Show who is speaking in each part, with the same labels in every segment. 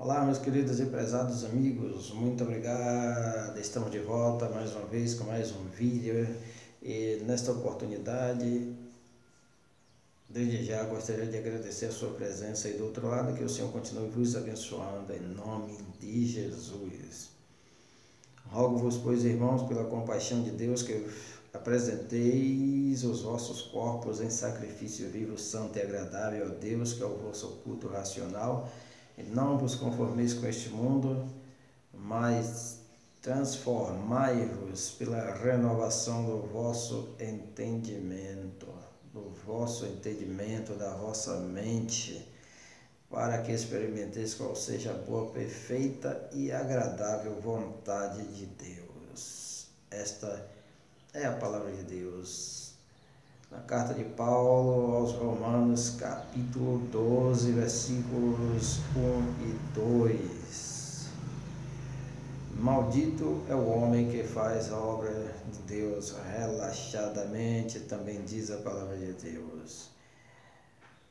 Speaker 1: Olá, meus queridos e prezados amigos, muito obrigado. Estamos de volta mais uma vez com mais um vídeo e nesta oportunidade, desde já gostaria de agradecer a sua presença aí do outro lado, que o Senhor continue vos abençoando em nome de Jesus. Rogo-vos, pois, irmãos, pela compaixão de Deus, que apresenteis os vossos corpos em sacrifício vivo, santo e agradável a Deus, que é o vosso culto racional. E não vos conformeis com este mundo, mas transformai-vos pela renovação do vosso entendimento, da vossa mente, para que experimenteis qual seja a boa, perfeita e agradável vontade de Deus. Esta é a palavra de Deus. Na carta de Paulo aos Romanos, capítulo 12, versículos 1 e 2. Maldito é o homem que faz a obra de Deus relaxadamente, também diz a palavra de Deus.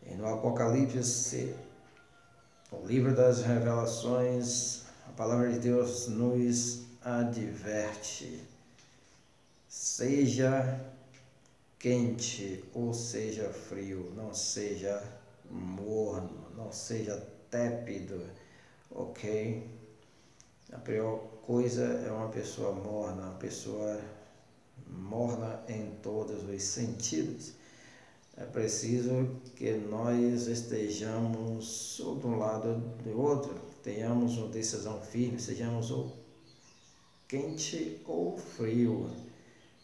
Speaker 1: E no Apocalipse, o livro das Revelações, a palavra de Deus nos adverte: seja quente ou seja frio, não seja morno, não seja tépido, ok? A pior coisa é uma pessoa morna em todos os sentidos. É preciso que nós estejamos de um lado ou do outro, tenhamos uma decisão firme, sejamos ou quente ou frio,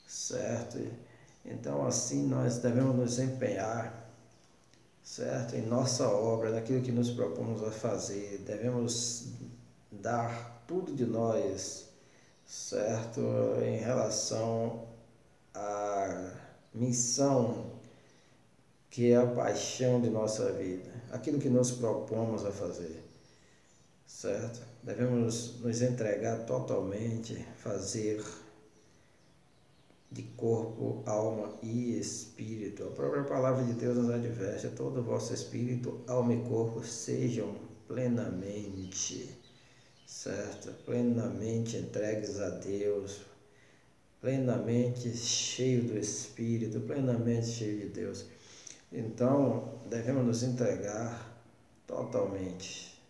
Speaker 1: certo? Então, assim, nós devemos nos empenhar, certo? Em nossa obra, naquilo que nos propomos a fazer. Devemos dar tudo de nós, certo? Em relação à missão, que é a paixão de nossa vida. Aquilo que nos propomos a fazer, certo? Devemos nos entregar totalmente, fazer de corpo, alma e espírito. A própria palavra de Deus nos adverte: todo o vosso espírito, alma e corpo sejam plenamente, certo? Plenamente entregues a Deus, plenamente cheio do Espírito, plenamente cheio de Deus. Então, devemos nos entregar totalmente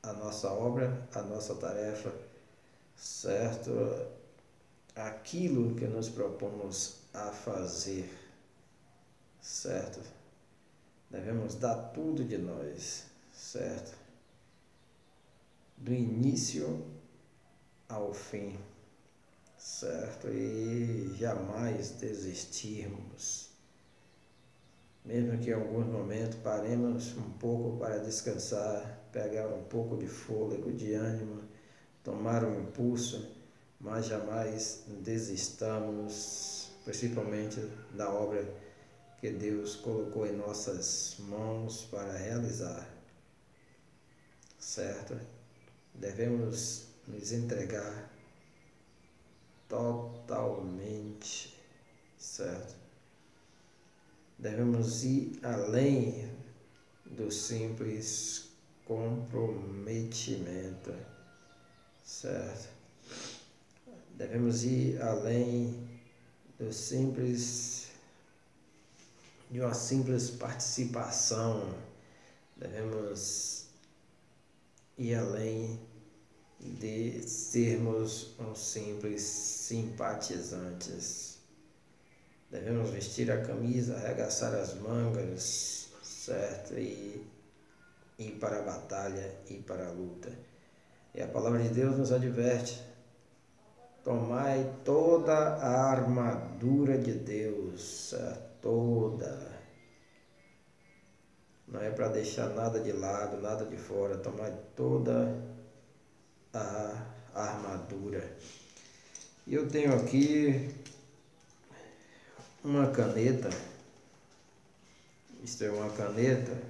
Speaker 1: à nossa obra, à nossa tarefa, certo? Aquilo que nos propomos a fazer, certo? Devemos dar tudo de nós, certo? Do início ao fim, certo? E jamais desistirmos. Mesmo que em alguns momentos paremos um pouco para descansar, pegar um pouco de fôlego, de ânimo, tomar um impulso, mas jamais desistamos, principalmente da obra que Deus colocou em nossas mãos para realizar, certo? Devemos nos entregar totalmente, certo? Devemos ir além do simples comprometimento, certo? Devemos ir além de uma simples participação. Devemos ir além de sermos uns simples simpatizantes. Devemos vestir a camisa, arregaçar as mangas, certo? E ir para a batalha, ir para a luta. E a palavra de Deus nos adverte: tomai toda a armadura de Deus, toda. Não é para deixar nada de lado, nada de fora. Tomai toda a armadura. E eu tenho aqui uma caneta. Isto é uma caneta,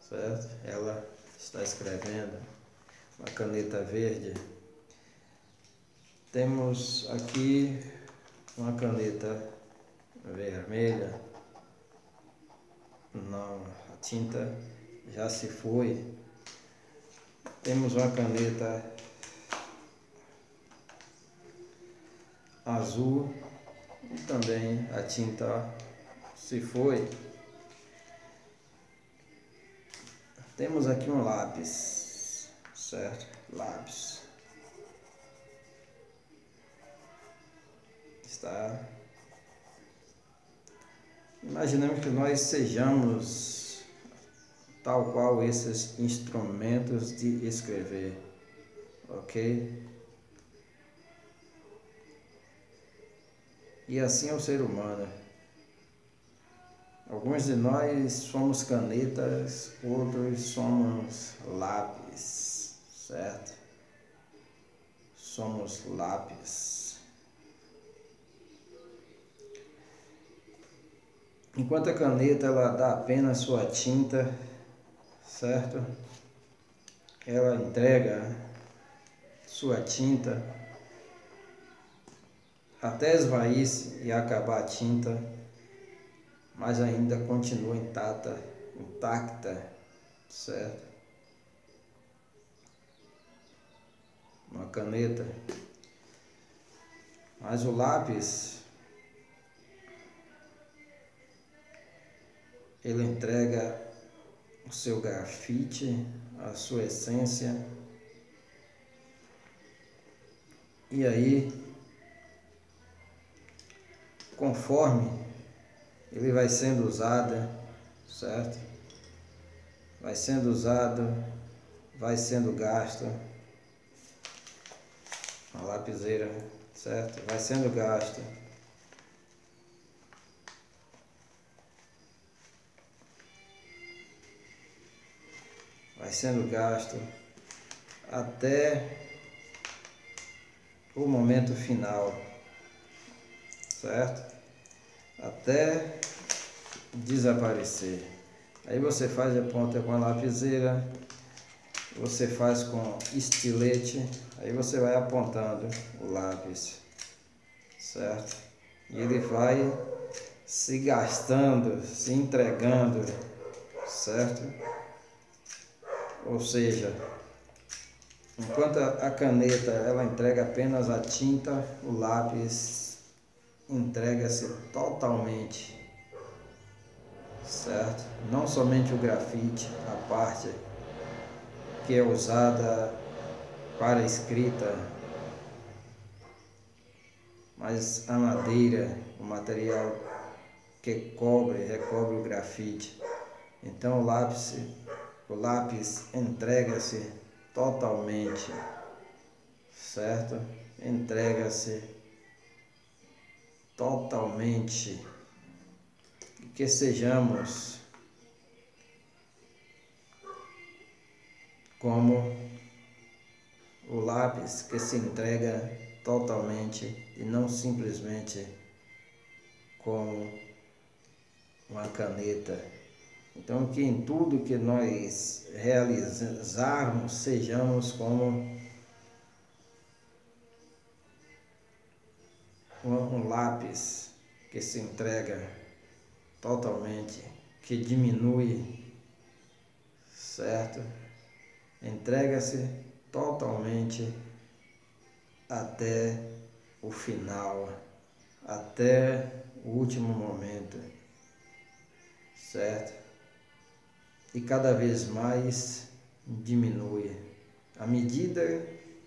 Speaker 1: certo? Ela está escrevendo. Uma caneta verde. Temos aqui uma caneta vermelha. Não, a tinta já se foi, Temos uma caneta azul e também a tinta se foi. Temos aqui um lápis, certo? Lápis. Está. Imaginemos que nós sejamos tal qual esses instrumentos de escrever, ok? E assim é o ser humano. Alguns de nós somos canetas, outros somos lápis, certo? Somos lápis. Enquanto a caneta ela dá apenas sua tinta, certo? Ela entrega sua tinta até esvair-se e acabar a tinta, mas ainda continua intacta, certo? Uma caneta. Mas o lápis, ele entrega o seu grafite, a sua essência. E aí, conforme ele vai sendo usado, certo? Vai sendo usado, vai sendo gasto. A lapiseira, certo? Vai sendo gasto. Vai sendo gasto até o momento final, certo? Até desaparecer. Aí você faz a ponta com a lapiseira, você faz com estilete, aí você vai apontando o lápis, certo? E ele vai se gastando, se entregando, certo? Ou seja, enquanto a caneta ela entrega apenas a tinta, o lápis entrega-se totalmente, certo? Não somente o grafite, a parte que é usada para escrita, mas a madeira, o material que recobre o grafite. Então o lápis entrega-se totalmente, certo? Entrega-se totalmente. Que sejamos como o lápis que se entrega totalmente e não simplesmente como uma caneta. Então, que em tudo que nós realizarmos, sejamos como um lápis que se entrega totalmente, que diminui, certo? Entrega-se totalmente até o final, até o último momento, certo? E cada vez mais diminui. À medida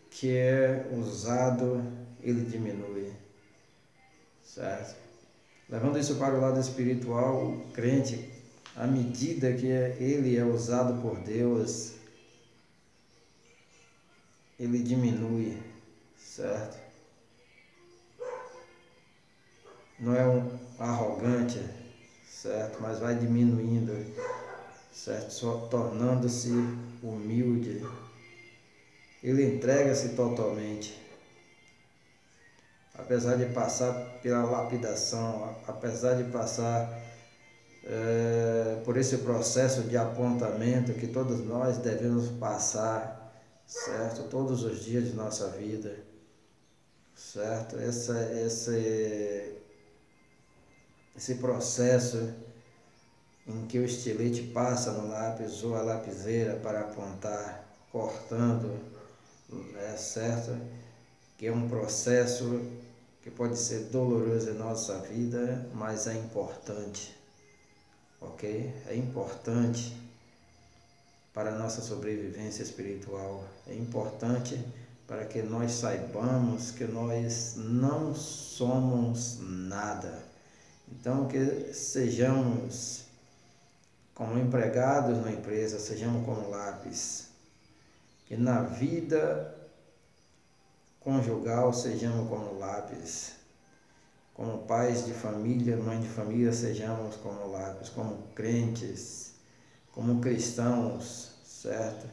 Speaker 1: que é usado, ele diminui, certo? Levando isso para o lado espiritual, o crente, à medida que ele é usado por Deus, ele diminui, certo? Não é um arrogante, certo? Mas vai diminuindo, certo? Só tornando-se humilde. Ele entrega-se totalmente. Apesar de passar pela lapidação, apesar de passar por esse processo de apontamento que todos nós devemos passar, certo? Todos os dias de nossa vida, certo? Esse processo em que o estilete passa no lápis ou a lapiseira para apontar, cortando, certo? Que é um processo que pode ser doloroso em nossa vida, mas é importante, ok? É importante para a nossa sobrevivência espiritual, é importante para que nós saibamos que nós não somos nada. Então, que sejamos como empregados na empresa, sejamos como lápis. Que na vida conjugal sejamos como lápis. Como pais de família, mãe de família, sejamos como lápis. Como crentes, como cristãos, certo?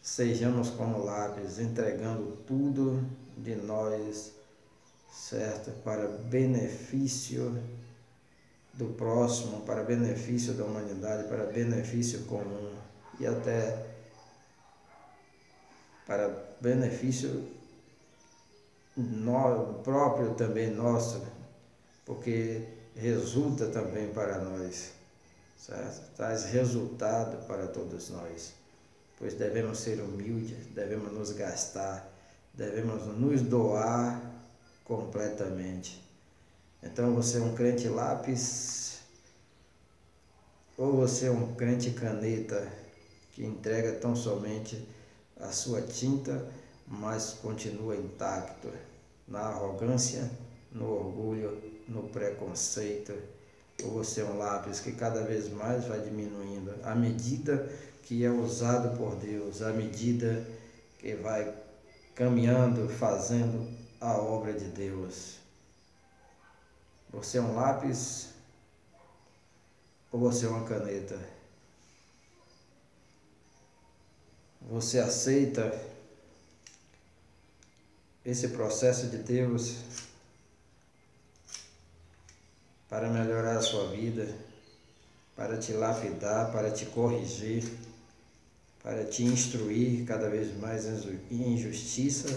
Speaker 1: Sejamos como lápis, entregando tudo de nós, certo? Para benefício do próximo, para benefício da humanidade, para benefício comum e até para benefício próprio também nosso, porque resulta também para nós, certo? Traz resultado para todos nós, pois devemos ser humildes, devemos nos gastar, devemos nos doar completamente. Então você é um crente lápis ou você é um crente caneta que entrega tão somente a sua tinta, mas continua intacto na arrogância, no orgulho, no preconceito? Ou você é um lápis que cada vez mais vai diminuindo à medida que é usado por Deus, à medida que vai caminhando, fazendo a obra de Deus? Você é um lápis ou você é uma caneta? Você aceita esse processo de Deus para melhorar a sua vida, para te lapidar, para te corrigir, para te instruir cada vez mais em justiça,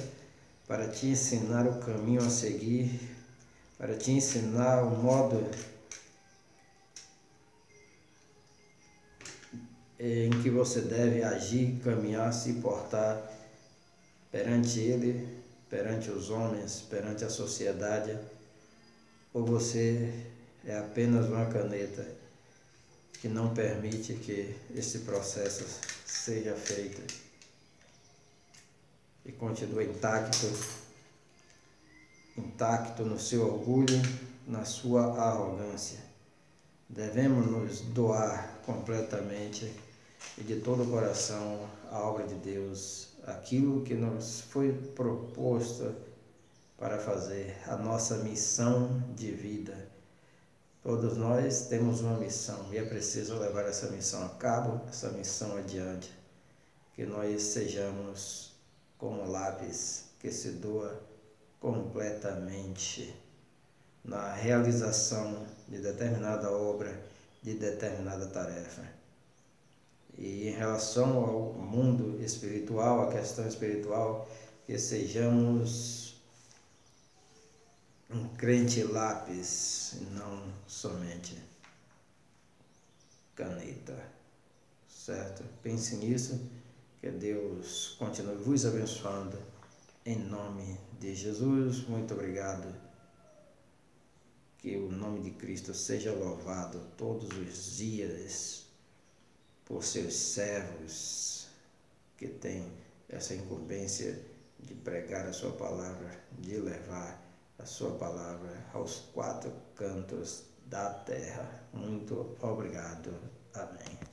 Speaker 1: para te ensinar o caminho a seguir, para te ensinar o modo em que você deve agir, caminhar, se portar perante Ele, perante os homens, perante a sociedade? Ou você é apenas uma caneta que não permite que esse processo seja feito e continua intacto no seu orgulho, na sua arrogância? Devemos nos doar completamente e de todo o coração à obra de Deus, aquilo que nos foi proposto para fazer, a nossa missão de vida. Todos nós temos uma missão e é preciso levar essa missão a cabo, essa missão adiante. Que nós sejamos como lápis que se doa completamente na realização de determinada obra, de determinada tarefa. E em relação ao mundo espiritual, à questão espiritual, que sejamos um crente lápis e não somente caneta, certo? Pense nisso, que Deus continue vos abençoando, em nome de Jesus. Muito obrigado. Que o nome de Cristo seja louvado todos os dias por seus servos que têm essa incumbência de pregar a sua palavra, de levar a sua palavra aos quatro cantos da terra. Muito obrigado. Amém.